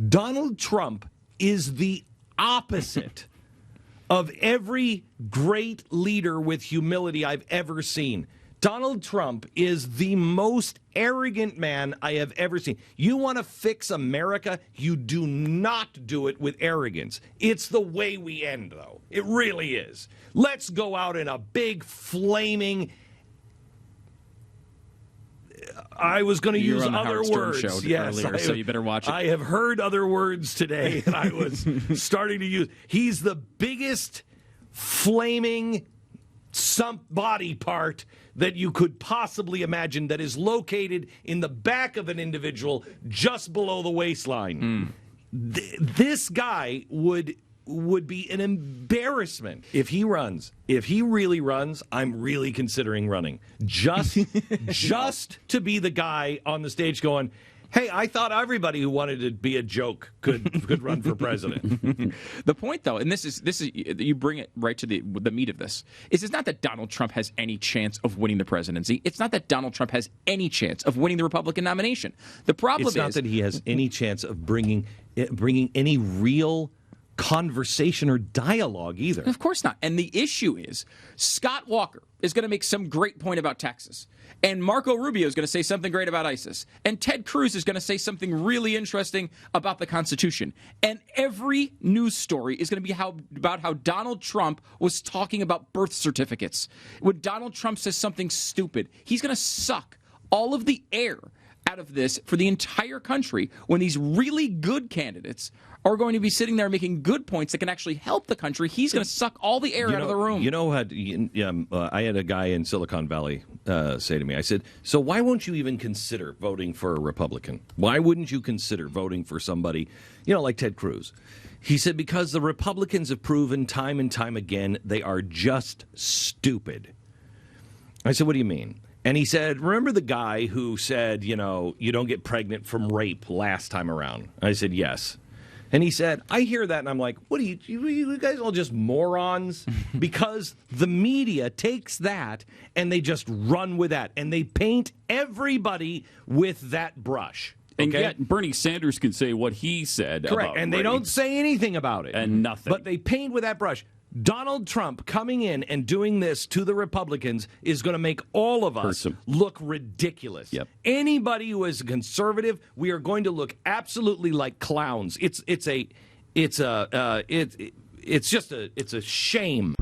Donald Trump is the opposite of every great leader with humility I've ever seen. Donald Trump is the most arrogant man I have ever seen. You want to fix America? You do not do it with arrogance. It's the way we end, though. It really is. Let's go out in a big, flaming... I was going to use other words. Yes, earlier, so you better watch it. I have heard other words today, and I was starting to use... He's the biggest flaming body part that you could possibly imagine that is located in the back of an individual just below the waistline. This guy would be an embarrassment if he runs. If he really runs, I'm really considering running. Just to be the guy on the stage going, hey, I thought everybody who wanted to be a joke could run for president. The point, though, and this is you bring it right to the meat of this, is it's not that Donald Trump has any chance of winning the presidency. It's not that Donald Trump has any chance of winning the Republican nomination. The problem is not that he has any chance of bringing any real conversation or dialogue either. Of course not. And the issue is Scott Walker is going to make some great point about Texas. And Marco Rubio is going to say something great about ISIS. And Ted Cruz is going to say something really interesting about the Constitution. And every news story is going to be about how Donald Trump was talking about birth certificates. When Donald Trump says something stupid, he's going to suck all of the air out of this for the entire country when these really good candidates are going to be sitting there making good points that can actually help the country. He's going to suck all the air out of the room. You know, I had a guy in Silicon Valley say to me, I said, so why won't you even consider voting for a Republican? Why wouldn't you consider voting for somebody, like Ted Cruz? He said, because the Republicans have proven time and time again they are just stupid. I said, what do you mean? And he said, remember the guy who said, you don't get pregnant from rape last time around? I said, yes. And he said, I hear that, and I'm like, what are you guys all just morons? Because the media takes that, and they just run with that, and they paint everybody with that brush. Okay? And yet Bernie Sanders can say what he said. Correct, and they don't say anything about it. And nothing. But they paint with that brush. Donald Trump coming in and doing this to the Republicans is going to make all of us look ridiculous. Yep. Anybody who is a conservative, we are going to look absolutely like clowns. It's a shame.